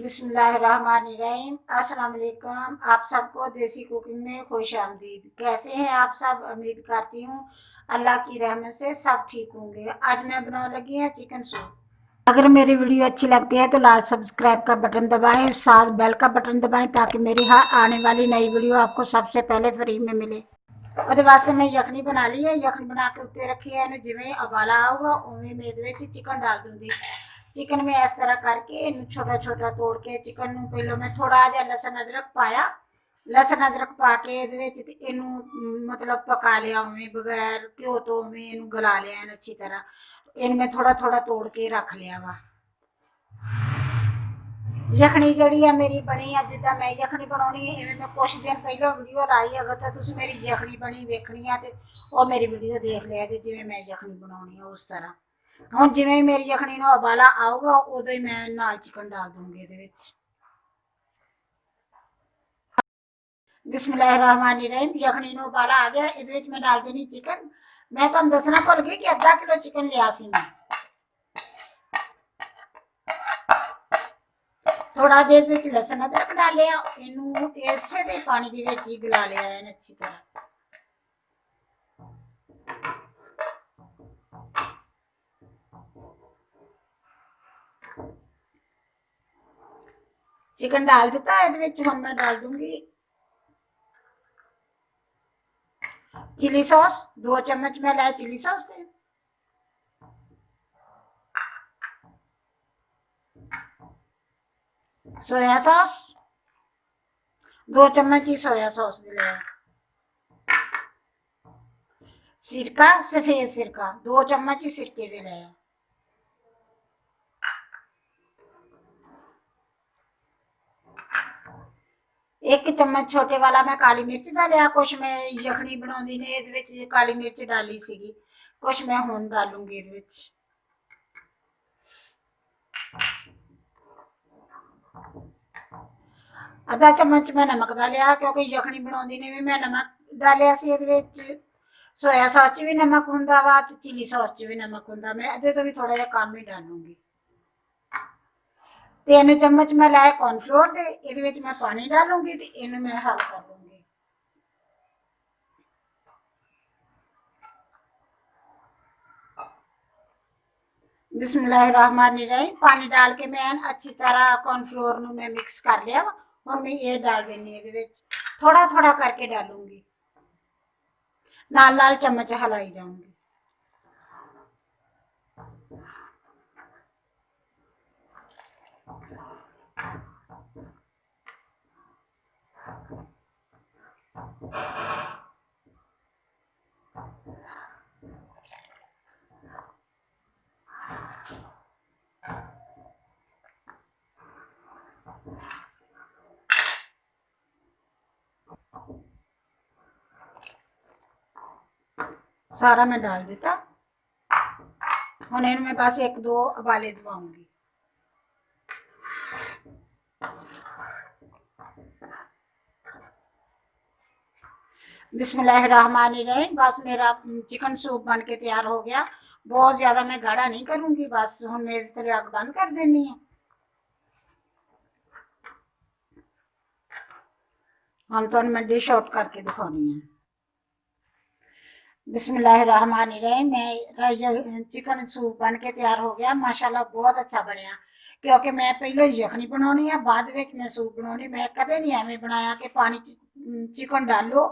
बिस्मिल्लाहिर्रहमानिर्रहीम। अस्सलाम वालेकुम। आप सबको देसी कुकिंग में खुश आमदीद। कैसे हैं आप सब? उम्मीद करती हूँ अल्लाह की रहमत से सब ठीक होंगे। आज मैं बनाने लगी है चिकन सूप। अगर मेरी वीडियो अच्छी लगती है तो लाल सब्सक्राइब का बटन दबाएं, साथ बेल का बटन दबाएं ताकि मेरी हर आने वाली नई वीडियो आपको सबसे पहले फ्री में मिले। ਉਹਦੇ ਵਾਸਤੇ मैं यखनी बना ली है। यखनी बना के उत्ते रखी है। जिवें उबाला आऊगा उवें मैं ਇਹਦੇ ਵਿੱਚ चिकन डाल दूंगी। चिकन में इस तरह करके छोटा छोटा तोड़ के चिकन ਨੂੰ ਪਹਿਲਾਂ मैं थोड़ा ਜਿਹਾ लसन अदरक पाया। लसन अदरक पा के ਇਹਦੇ ਵਿੱਚ ਤੇ ਇਹਨੂੰ मतलब पका लिया उवें बगैर घिओ ਤੋਂ उवें ਇਹਨੂੰ गला लिया अच्छी तरह। ਇਹਨੂੰ मैं थोड़ा थोड़ा तोड़ के रख लिया वा। यखनी जी है मेरी बनी है जिदा मैं यखनी बनानी है इवें मैं कुछ दिन पहले वीडियो लाई। अगर तो तुम मेरी यखनी बनी वेखनी है तो वह मेरी वीडियो देख लिया जी जिवें मैं यखनी बनानी है उस तरह। हुण जिवें मेरी यखनी नूं उबाला आऊगा उदों ही मैं नाल चिकन डाल दूंगी इहदे विच। बिस्मिल्लाहिर्रहमानिर्रहीम। यखनी नूं उबाला आ गया, इहदे विच मैं डाल देनी चिकन। मैं तुहानूं दसना भुल गई कि आधा किलो चिकन लिया सी मैं। थोड़ा देर लसन अदरक डालिया, इनू इसे दे पानी दे विच ही गला लिया है अच्छी तरह। चिकन डाल दिता। इहदे हुण मैं डाल दूंगी चिली सॉस। 2 चम्मच मैं लाया चिली सॉस दे। सोया सॉस 2 चम्मच ही सोया सॉस दे लिया। सिरका सफेद सिरका 2 चम्मच ही सिरके दे लिया। एक चम्मच छोटे वाला मैं काली मिर्च का लिया। कुछ मैं यखनी बनाउंदी ने इहदे विच काली मिर्च डाली सीगी, कुछ मैं हुण डालूंगी इहदे विच। आधा चम्मच मैं नमक का लिया क्योंकि यखनी बनाउंदी ने भी मैं नमक डालिया सी इहदे विच। सोया सॉस च भी नमक हुंदा वा ते चिली सॉस च भी नमक हुंदा। मैं इहदे तो भी थोड़ा जिहा कम ही डालूंगी। 3 चम्मच मैं लाए कॉर्नफ्लोर दे। इहदे विच मैं पानी डालूंगी ते इहनूं मैं हल कर दूंगी। बिस्मिल्लाहिर्रहमानिर्रहीम। पानी डाल के मैं अच्छी तरह कॉर्नफ्लोर नूं मैं मिक्स कर लिया। हुण मैं ये डाल देनी इहदे विच, थोड़ा थोड़ा करके डालूंगी, नाल नाल चम्मच हिलाई जाऊंगी। सारा मैं डाल दिता। हुण इहनूं मैं बस 1-2 उबाले दवाऊंगी। बिस्मिल्लाहिर्रहमानिर्रहीम। बस मेरा चिकन सूप बन के तैयार हो गया। बहुत ज्यादा मैं गाढ़ा नहीं करूंगी। बस हुण मैं इहदे ते अग बंद कर देनी है। हम तो मैं डिश आउट करके दिखानी है। बिस्मिल्लाहिर्रहमानिर्रहीम। मैं चिकन सूप बन के तैयार हो गया। माशाल्लाह बहुत अच्छा बनया क्योंकि मैं पहले यखनी बनानी है बाद में मैं सूप बनानी। मैं कदे नहीं एवें बनाया कि पानी चिकन डालो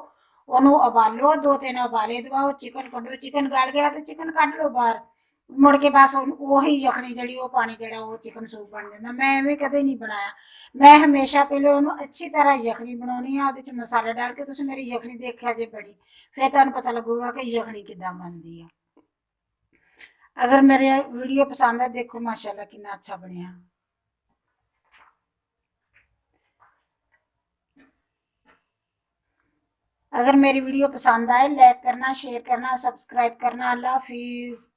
ओनू उबालो 2-3 उबाले दवाओ चिकन कड्डो, चिकन गल गया तो चिकन कढ़ लो बाहर, मुड़ के बस वही यखनी जी पानी जो वो चिकन सूप बन जाता। मैं एवें कदे नहीं बनाया। मैं हमेशा पहले उन्होंने अच्छी तरह यखनी बनानी है। ਉਹਦੇ ਚ मसाले डाल के तुम मेरी यखनी देखा जे बड़ी फिर तुहानू पता लगेगा कि यखनी किद्दां बनदी है। अगर मेरे वीडियो पसंद है देखो माशाल्लाह कितना अच्छा बनया। अगर मेरी वीडियो पसंद आए लाइक करना, शेयर करना, सब्सक्राइब करना। अल्लाह हाफिज।